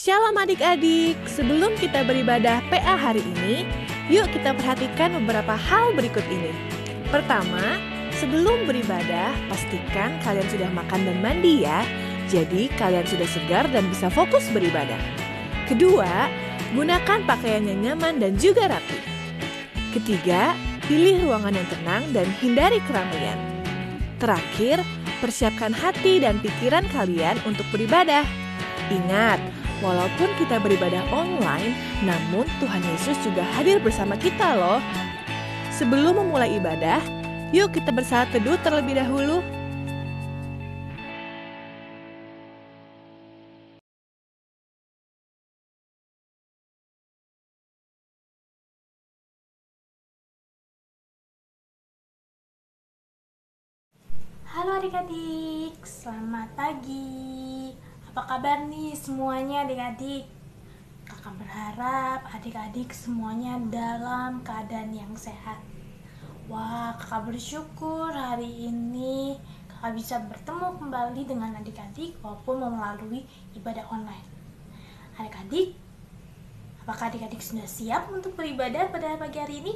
Shalom adik-adik, sebelum kita beribadah PA hari ini, yuk kita perhatikan beberapa hal berikut ini. Pertama, sebelum beribadah, pastikan kalian sudah makan dan mandi ya. Jadi kalian sudah segar dan bisa fokus beribadah. Kedua, gunakan pakaian yang nyaman dan juga rapi. Ketiga, pilih ruangan yang tenang dan hindari keramaian. Terakhir, persiapkan hati dan pikiran kalian untuk beribadah. Ingat, walaupun kita beribadah online, namun Tuhan Yesus juga hadir bersama kita loh. Sebelum memulai ibadah, yuk kita bersaat teduh terlebih dahulu. Halo adik-adik, selamat pagi. Apa kabar nih semuanya adik-adik? Kakak berharap adik-adik semuanya dalam keadaan yang sehat. Wah, kakak bersyukur hari ini kakak bisa bertemu kembali dengan adik-adik walaupun melalui ibadah online. Adik-adik, apakah adik-adik sudah siap untuk beribadah pada pagi hari ini?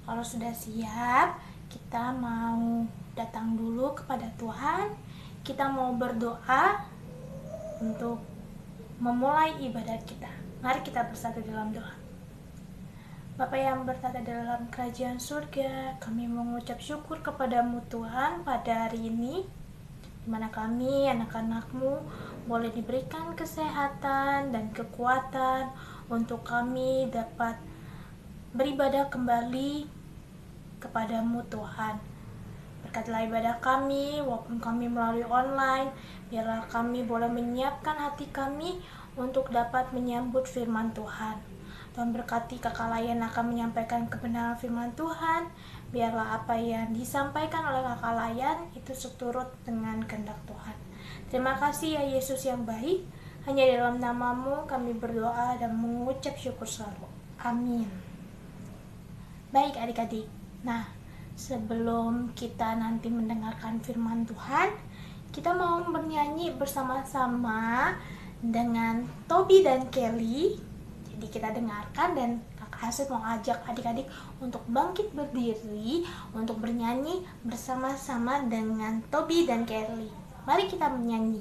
Kalau sudah siap, kita mau datang dulu kepada Tuhan. Kita mau berdoa untuk memulai ibadah kita. Mari kita bersatu dalam doa. Bapa yang bertata dalam kerajaan surga, kami mengucap syukur kepadamu Tuhan pada hari ini, di mana kami anak-anak-Mu boleh diberikan kesehatan dan kekuatan untuk kami dapat beribadah kembali kepadamu Tuhan. Berkatilah ibadah kami, walaupun kami melalui online, biarlah kami boleh menyiapkan hati kami untuk dapat menyambut firman Tuhan. Tuhan berkati kakak Layan akan menyampaikan kebenaran firman Tuhan, biarlah apa yang disampaikan oleh kakak Layan itu seturut dengan kehendak Tuhan. Terima kasih ya Yesus yang baik, hanya dalam namamu kami berdoa dan mengucap syukur selalu. Amin. Baik adik-adik, nah sebelum kita nanti mendengarkan firman Tuhan, kita mau bernyanyi bersama-sama dengan Toby dan Kelly. Jadi kita dengarkan dan Kakak Hasid mau ajak adik-adik untuk bangkit berdiri untuk bernyanyi bersama-sama dengan Toby dan Kelly. Mari kita menyanyi.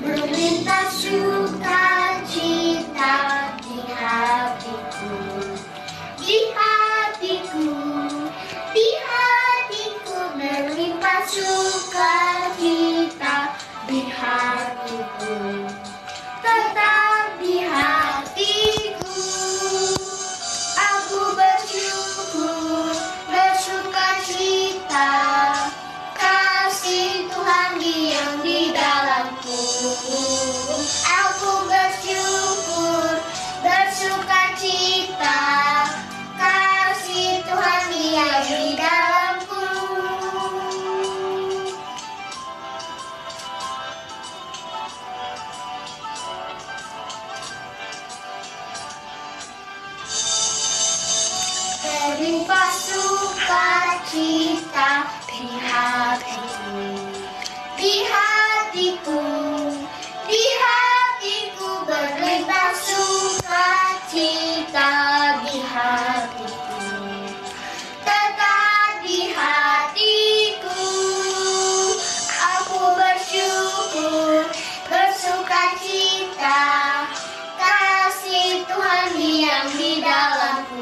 Berlintas sukacita di hatiku, di hatiku, di hatiku. Berlintas sukacita di hatiku, tetap di hatiku. Aku bersyukur, bersukacita, kasih Tuhan diam di dalamku. Aku bersyukur, bersukacita, kasih Tuhan diam di dalamku. Berlimpah sukacita di hatiku, di hatiku, di hatiku. Berlimpah sukacita di hatiku, tetap di hatiku. Aku bersyukur, bersukacita, kasih Tuhan diam di dalamku.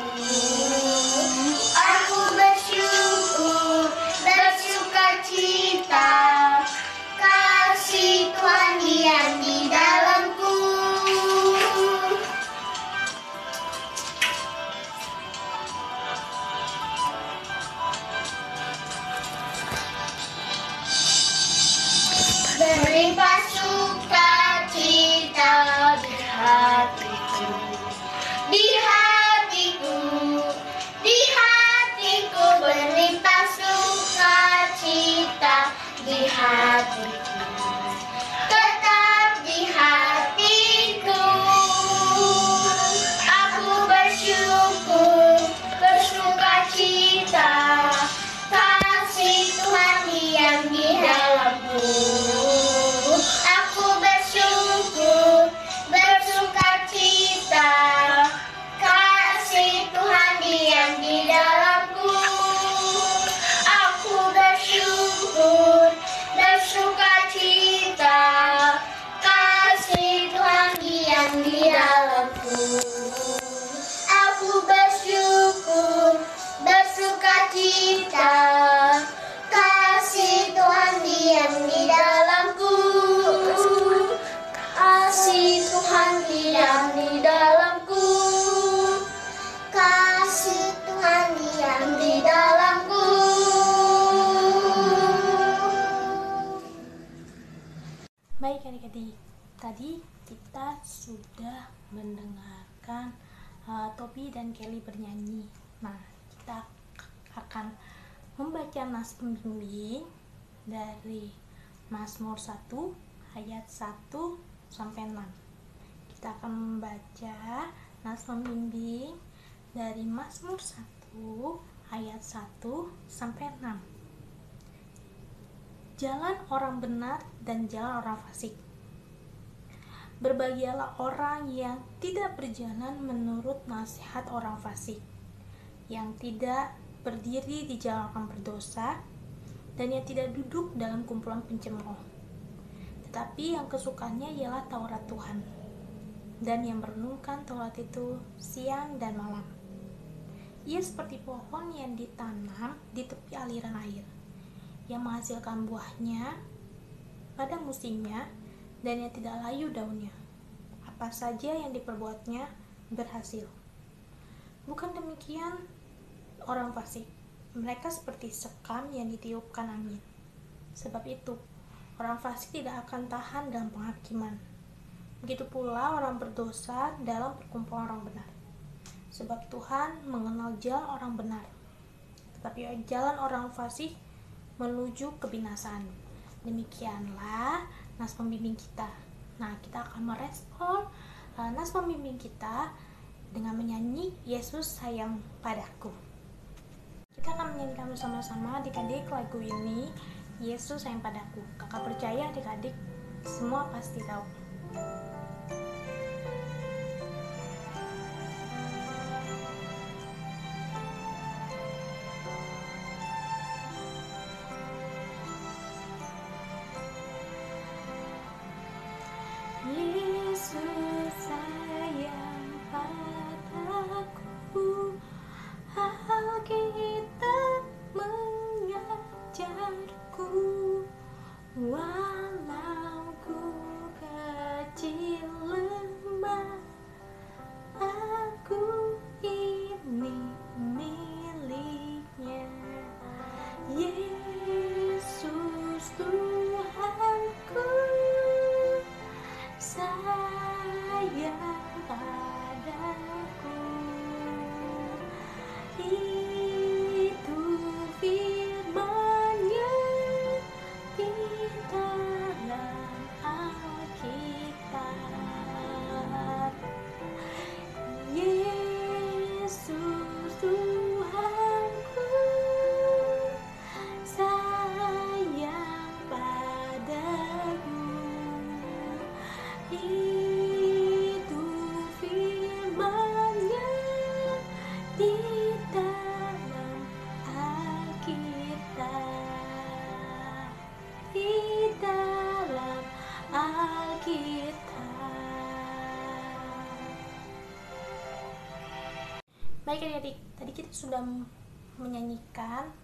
Aku bersyukur, bersukacita, kasih Tuhan diam di dalamku. adik-adik. Tadi kita sudah mendengarkan Tobi dan Kelly bernyanyi. Nah, kita akan membaca nas pembimbing dari Mazmur 1 ayat 1 sampai 6. Kita akan membaca nas pembimbing dari Mazmur 1 ayat 1 sampai 6. Jalan orang benar dan jalan orang fasik. Berbahagialah orang yang tidak berjalan menurut nasihat orang fasik, yang tidak berdiri di jalan orang berdosa, dan yang tidak duduk dalam kumpulan pencemooh. Tetapi yang kesukaannya ialah Taurat Tuhan, dan yang merenungkan Taurat itu siang dan malam. Ia seperti pohon yang ditanam di tepi aliran air, yang menghasilkan buahnya pada musimnya, dan yang tidak layu daunnya. Apa saja yang diperbuatnya berhasil. Bukan demikian orang fasik. Mereka seperti sekam yang ditiupkan angin. Sebab itu, orang fasik tidak akan tahan dalam penghakiman. Begitu pula orang berdosa dalam perkumpulan orang benar. Sebab Tuhan mengenal jalan orang benar, tetapi jalan orang fasik menuju kebinasaan. Demikianlah nas pembimbing kita. Nah, kita akan merespon nas pembimbing kita dengan menyanyi Yesus sayang padaku. Kita akan menyanyikan bersama-sama adik-adik lagu ini, Yesus sayang padaku. Kakak percaya adik-adik semua pasti tahu. Yesus sayang padaku, Alkitab mengajarku, walau ku kecil lemah, aku ini miliknya. Yesus Tuhanku sayang padaku, itu firman-Nya di dalam Alkitab. Yesus Tuhanku sayang padaku, itu firman-Nya di dalam Alkitab, di dalam Alkitab. Baik adik-adik, tadi kita sudah menyanyikan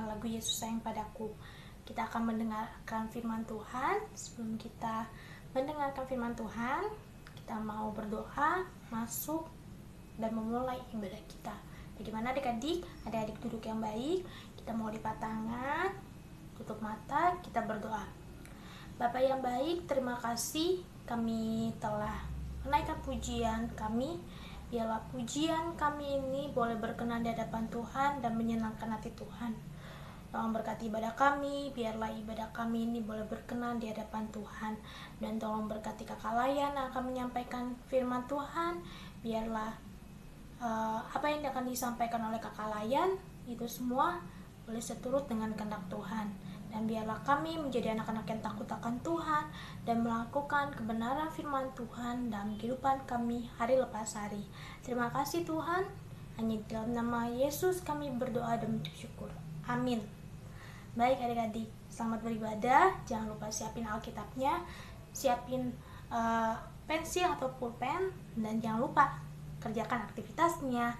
lagu Yesus sayang padaku. Kita akan mendengarkan firman Tuhan. Sebelum kita mendengarkan firman Tuhan, kita mau berdoa, masuk dan memulai ibadah kita. Bagaimana adik-adik? Adik-adik duduk yang baik, kita mau lipat tangan, tutup mata, kita berdoa. Bapa yang baik, terima kasih kami telah menaikkan pujian kami. Biarlah pujian kami ini boleh berkenan di hadapan Tuhan dan menyenangkan hati Tuhan. Tolong berkati ibadah kami, biarlah ibadah kami ini boleh berkenan di hadapan Tuhan. Dan tolong berkati kakak Layan yang akan menyampaikan firman Tuhan. Biarlah apa yang akan disampaikan oleh kakak Layan itu semua boleh seturut dengan kehendak Tuhan. Dan biarlah kami menjadi anak-anak yang takut akan Tuhan dan melakukan kebenaran firman Tuhan dalam kehidupan kami hari lepas hari. Terima kasih Tuhan. Hanya di dalam nama Yesus kami berdoa dan bersyukur. Amin. Baik adik-adik, selamat beribadah. Jangan lupa siapin Alkitabnya, siapin pensil atau pulpen, dan jangan lupa kerjakan aktivitasnya.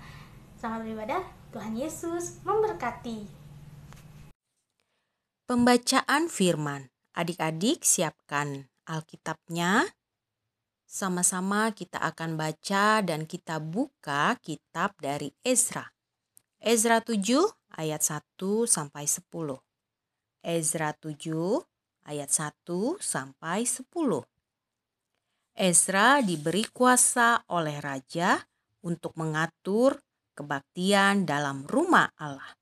Selamat beribadah. Tuhan Yesus memberkati. Pembacaan firman. Adik-adik siapkan Alkitabnya. Sama-sama kita akan baca dan kita buka kitab dari Ezra. Ezra 7 ayat 1 sampai 10. Ezra 7 ayat 1 sampai 10. Ezra diberi kuasa oleh raja untuk mengatur kebaktian dalam rumah Allah.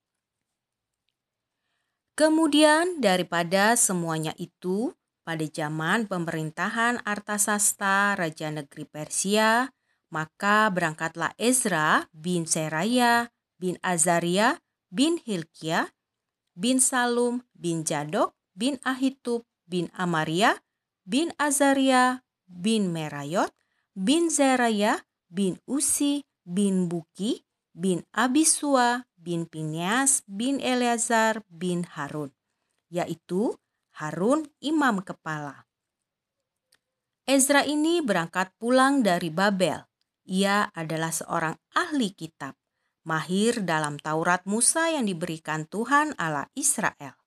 Kemudian daripada semuanya itu, pada zaman pemerintahan Artasasta, Raja Negeri Persia, maka berangkatlah Ezra bin Seraya, bin Azaria, bin Hilkia, bin Salum, bin Zadok, bin Ahitub, bin Amaria, bin Azaria, bin Merayot, bin Zeraya, bin Usi, bin Buki, bin Abisua, bin Pinias, bin Eleazar, bin Harun, yaitu Harun imam kepala. Ezra ini berangkat pulang dari Babel. Ia adalah seorang ahli kitab, mahir dalam Taurat Musa yang diberikan Tuhan Allah Israel.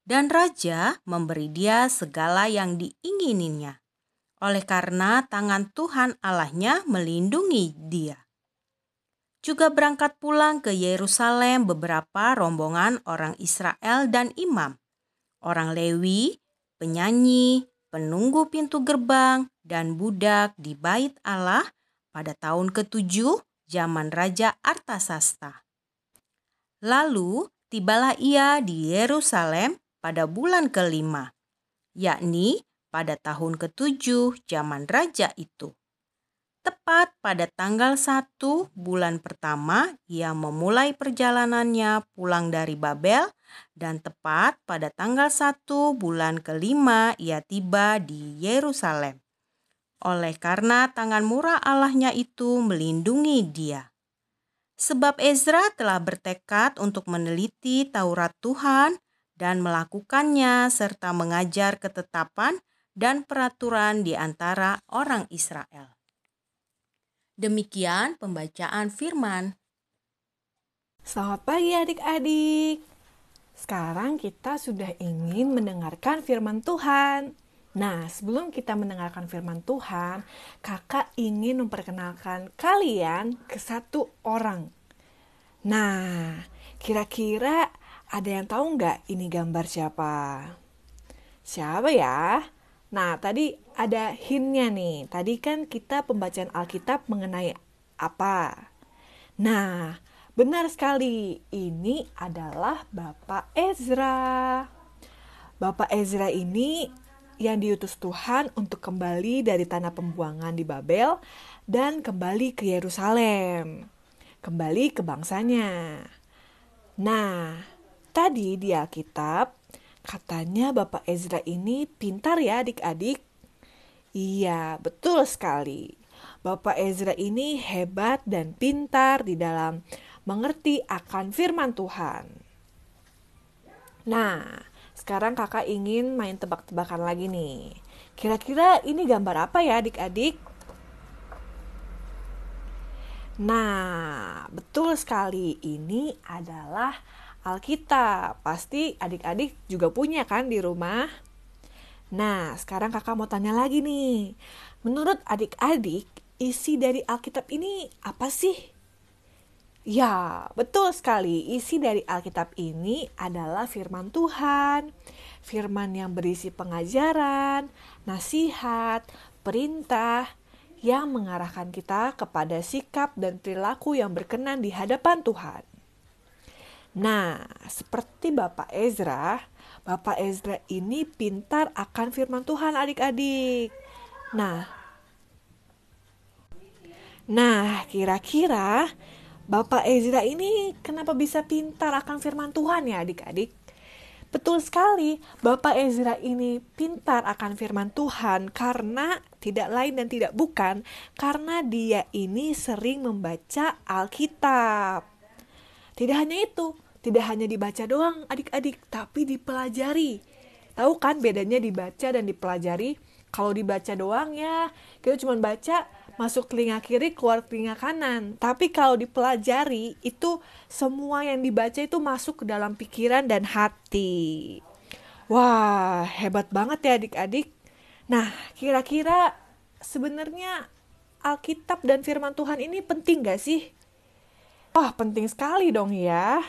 Dan raja memberi dia segala yang diingininya, oleh karena tangan Tuhan Allahnya melindungi dia. Juga berangkat pulang ke Yerusalem beberapa rombongan orang Israel dan imam, orang Lewi, penyanyi, penunggu pintu gerbang, dan budak di bait Allah pada tahun ke-7 zaman Raja Artasasta. Lalu tibalah ia di Yerusalem pada bulan ke-5, yakni pada tahun ke-7 zaman raja itu. Tepat pada tanggal 1 bulan pertama, ia memulai perjalanannya pulang dari Babel, dan tepat pada tanggal 1 bulan ke-5 ia tiba di Yerusalem. Oleh karena tangan murah Allahnya itu melindungi dia. Sebab Ezra telah bertekad untuk meneliti Taurat Tuhan dan melakukannya serta mengajar ketetapan dan peraturan di antara orang Israel. Demikian pembacaan firman. Selamat pagi adik-adik. Sekarang kita sudah ingin mendengarkan firman Tuhan. Nah, sebelum kita mendengarkan firman Tuhan, kakak ingin memperkenalkan kalian ke satu orang. Nah, kira-kira ada yang tahu nggak ini gambar siapa? Siapa ya? Nah, tadi ada hint-nya nih. Tadi kan kita pembacaan Alkitab mengenai apa? Nah, benar sekali. Ini adalah Bapak Ezra. Bapak Ezra ini yang diutus Tuhan untuk kembali dari tanah pembuangan di Babel dan kembali ke Yerusalem. Kembali ke bangsanya. Nah, tadi di Alkitab katanya Bapak Ezra ini pintar ya adik-adik. Iya, betul sekali. Bapak Ezra ini hebat dan pintar di dalam mengerti akan firman Tuhan. Nah, sekarang kakak ingin main tebak-tebakan lagi nih. Kira-kira ini gambar apa ya adik-adik? Nah, betul sekali. Ini adalah Alkitab. Pasti adik-adik juga punya kan di rumah? Nah, sekarang kakak mau tanya lagi nih. Menurut adik-adik, isi dari Alkitab ini apa sih? Ya, betul sekali. Isi dari Alkitab ini adalah firman Tuhan. Firman yang berisi pengajaran, nasihat, perintah, yang mengarahkan kita kepada sikap dan perilaku yang berkenan di hadapan Tuhan. Nah, seperti Bapak Ezra ini pintar akan firman Tuhan adik-adik. Nah, kira-kira Bapak Ezra ini kenapa bisa pintar akan firman Tuhan ya adik-adik? Betul sekali, Bapak Ezra ini pintar akan firman Tuhan karena tidak lain dan tidak bukan karena dia ini sering membaca Alkitab. Tidak hanya itu, tidak hanya dibaca doang adik-adik, tapi dipelajari. Tahu kan bedanya dibaca dan dipelajari? Kalau dibaca doang ya, kita cuma baca masuk telinga kiri, keluar telinga kanan. Tapi kalau dipelajari, itu semua yang dibaca itu masuk ke dalam pikiran dan hati. Wah, hebat banget ya adik-adik. Nah, kira-kira sebenarnya Alkitab dan firman Tuhan ini penting gak sih? Wah, penting sekali dong ya.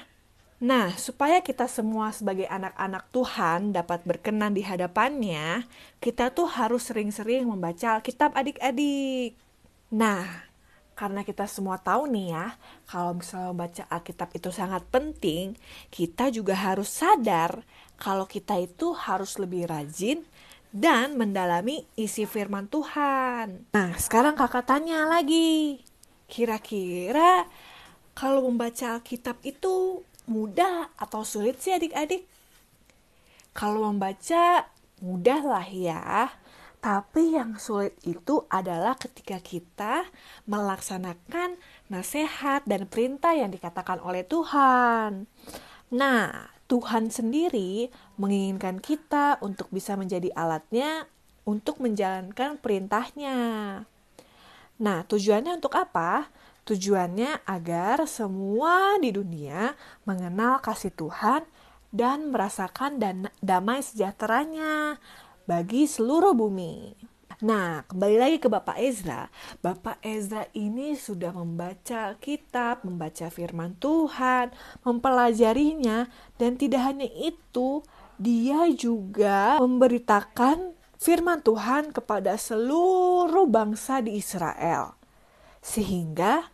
Nah, supaya kita semua sebagai anak-anak Tuhan dapat berkenan di hadapannya, kita tuh harus sering-sering membaca Alkitab adik-adik. Nah, karena kita semua tahu nih ya, kalau misalnya membaca Alkitab itu sangat penting, kita juga harus sadar kalau kita itu harus lebih rajin dan mendalami isi firman Tuhan. Nah, sekarang kakak tanya lagi, kira-kira kalau membaca Alkitab itu mudah atau sulit sih adik-adik? Kalau membaca mudah lah ya, tapi yang sulit itu adalah ketika kita melaksanakan nasihat dan perintah yang dikatakan oleh Tuhan. Nah, Tuhan sendiri menginginkan kita untuk bisa menjadi alatnya untuk menjalankan perintahnya. Nah, tujuannya untuk apa? Tujuannya agar semua di dunia mengenal kasih Tuhan dan merasakan damai sejahteranya bagi seluruh bumi. Nah, kembali lagi ke Bapak Ezra. Bapak Ezra ini sudah membaca kitab, membaca firman Tuhan, mempelajarinya, dan tidak hanya itu, dia juga memberitakan firman Tuhan kepada seluruh bangsa di Israel. Sehingga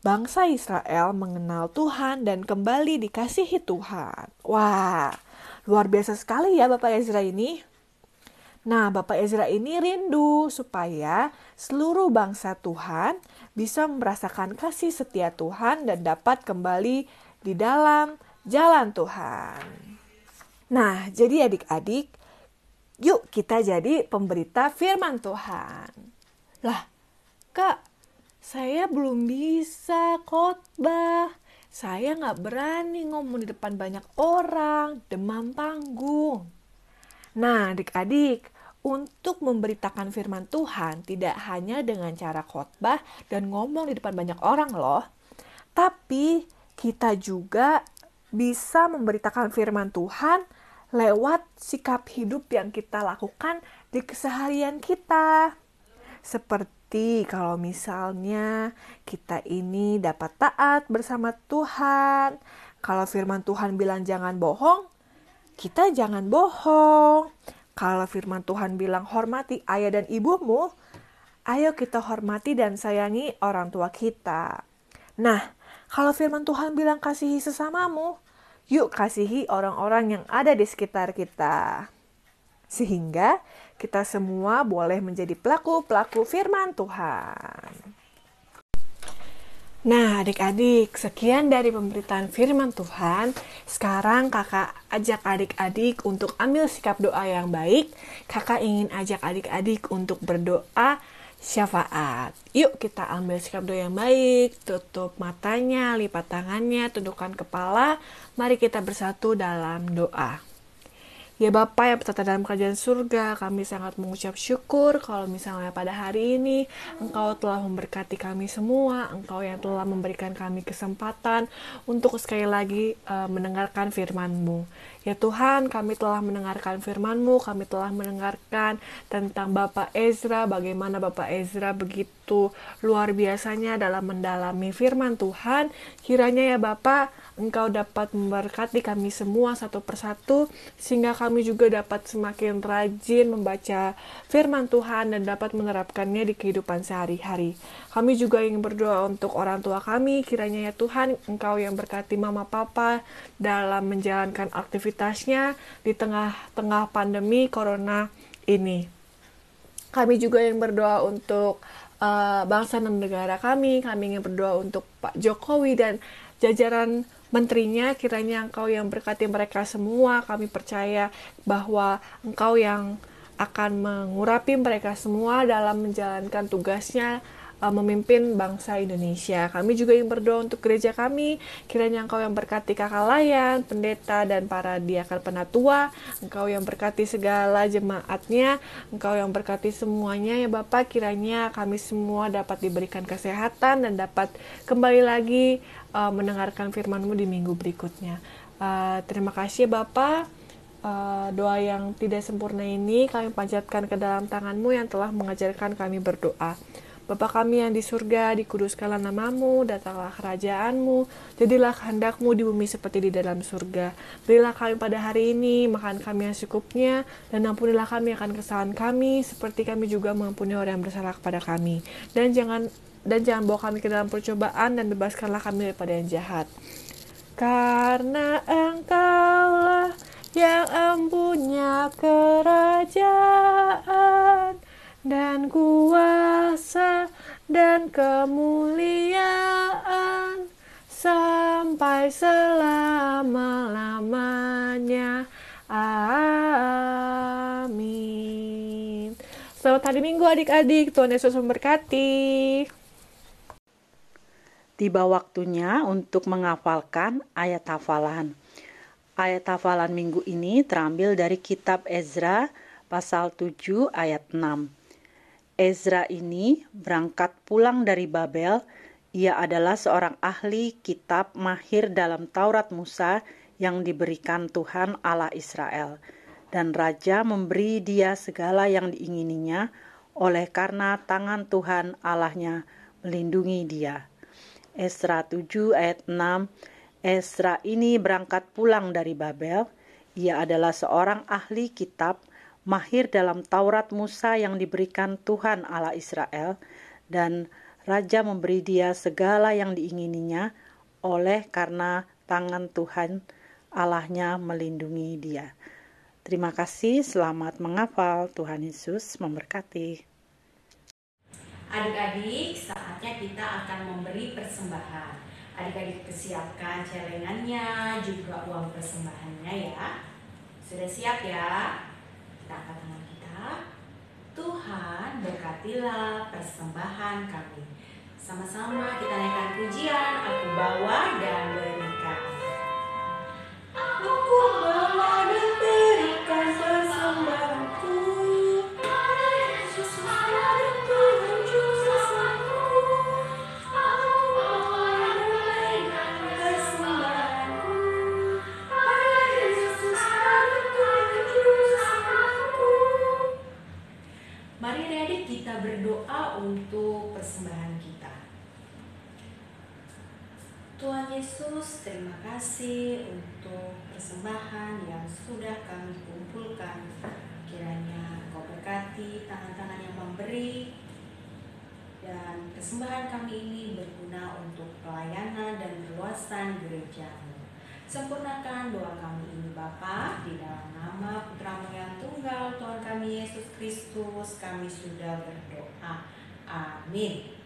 bangsa Israel mengenal Tuhan dan kembali dikasihi Tuhan. Wah, luar biasa sekali ya Bapak Ezra ini. Nah, Bapak Ezra ini rindu supaya seluruh bangsa Tuhan bisa merasakan kasih setia Tuhan dan dapat kembali di dalam jalan Tuhan. Nah, jadi adik-adik, yuk kita jadi pemberita firman Tuhan. Lah, Kak, saya belum bisa khotbah. Saya gak berani ngomong di depan banyak orang, demam panggung. Nah, adik-adik, untuk memberitakan firman Tuhan tidak hanya dengan cara khotbah dan ngomong di depan banyak orang loh. Tapi kita juga bisa memberitakan firman Tuhan lewat sikap hidup yang kita lakukan di keseharian kita. Seperti kalau misalnya kita ini dapat taat bersama Tuhan. Kalau firman Tuhan bilang jangan bohong, kita jangan bohong. Kalau firman Tuhan bilang hormati ayah dan ibumu, ayo kita hormati dan sayangi orang tua kita. Nah, kalau firman Tuhan bilang kasihi sesamamu, yuk kasihi orang-orang yang ada di sekitar kita. Sehingga kita semua boleh menjadi pelaku-pelaku firman Tuhan. Nah, adik-adik, sekian dari pemberitaan firman Tuhan. Sekarang kakak ajak adik-adik untuk ambil sikap doa yang baik. Kakak ingin ajak adik-adik untuk berdoa syafaat. Yuk kita ambil sikap doa yang baik. Tutup matanya, lipat tangannya, tundukkan kepala. Mari kita bersatu dalam doa. Ya Bapa yang bertata dalam kerajaan surga, kami sangat mengucap syukur kalau misalnya pada hari ini Engkau telah memberkati kami semua, Engkau yang telah memberikan kami kesempatan untuk sekali lagi mendengarkan firman-Mu. Ya Tuhan, kami telah mendengarkan firman-Mu, kami telah mendengarkan tentang Bapak Ezra, bagaimana Bapak Ezra begitu luar biasanya dalam mendalami firman Tuhan. Kiranya ya Bapak, Engkau dapat memberkati kami semua satu persatu, sehingga kami juga dapat semakin rajin membaca firman Tuhan dan dapat menerapkannya di kehidupan sehari-hari. Kami juga ingin berdoa untuk orang tua kami, kiranya ya Tuhan, Engkau yang berkati mama papa dalam menjalankan aktivitasnya di tengah-tengah pandemi corona ini. Kami juga ingin berdoa untuk bangsa dan negara kami ingin berdoa untuk Pak Jokowi dan jajaran menterinya, kiranya Engkau yang berkati mereka semua. Kami percaya bahwa Engkau yang akan mengurapi mereka semua dalam menjalankan tugasnya memimpin bangsa Indonesia. Kami juga ingin berdoa untuk gereja kami, kiranya Engkau yang berkati kakak layan, pendeta, dan para diakan penatua. Engkau yang berkati segala jemaatnya, Engkau yang berkati semuanya ya Bapak. Kiranya kami semua dapat diberikan kesehatan dan dapat kembali lagi mendengarkan firman-Mu di minggu berikutnya. Terima kasih ya Bapak. Doa yang tidak sempurna ini kami panjatkan ke dalam tangan-Mu yang telah mengajarkan kami berdoa. Bapa kami yang di surga, dikuduskanlah namamu, datanglah kerajaanmu, jadilah kehendakmu di bumi seperti di dalam surga. Berilah kami pada hari ini makan kami yang secukupnya, dan ampunilah kami akan kesalahan kami, seperti kami juga mengampuni orang yang bersalah kepada kami. Dan jangan bawa kami ke dalam percobaan, dan bebaskanlah kami daripada yang jahat. Karena Engkaulah yang empunya kerajaan dan kuasa dan kemuliaan sampai selama-lamanya. Amin. Selamat hari Minggu adik-adik, Tuhan Yesus memberkati. Tiba waktunya untuk menghafalkan ayat hafalan. Ayat hafalan minggu ini terambil dari kitab Ezra pasal 7 ayat 6. Ezra ini berangkat pulang dari Babel. Ia adalah seorang ahli kitab mahir dalam Taurat Musa yang diberikan Tuhan Allah Israel. Dan raja memberi dia segala yang diingininya oleh karena tangan Tuhan Allahnya melindungi dia. Ezra 7 ayat 6. Ezra ini berangkat pulang dari Babel. Ia adalah seorang ahli kitab mahir dalam Taurat Musa yang diberikan Tuhan Allah Israel, dan raja memberi dia segala yang diingininya oleh karena tangan Tuhan Allahnya melindungi dia. Terima kasih, selamat menghafal. Tuhan Yesus memberkati. Adik-adik, saatnya kita akan memberi persembahan. Adik-adik persiapkan celengannya, juga uang persembahannya ya. Sudah siap ya? Kita angkat tangan kita. Tuhan berkatilah persembahan kami. Sama-sama kita naikkan pujian, aku bawa dan berikan. Aku bawa dan berikan persembahanku. Pada Yesus dan Tuhan Yesusku. Aku bawa dan berikan persembahanku. Pada Yesus dan Tuhan Yesusku. Mari adik-adik kita berdoa untuk persembahan kita. Tuhan Yesus, terima kasih untuk persembahan yang sudah kami kumpulkan. Kiranya Engkau berkati tangan-tangan yang memberi, dan persembahan kami ini berguna untuk pelayanan dan perluasan gereja-Mu. Sempurnakan doa kami ini Bapa, di dalam nama Putra-Mu yang tunggal, Tuhan kami Yesus Kristus, kami sudah berdoa. Amin.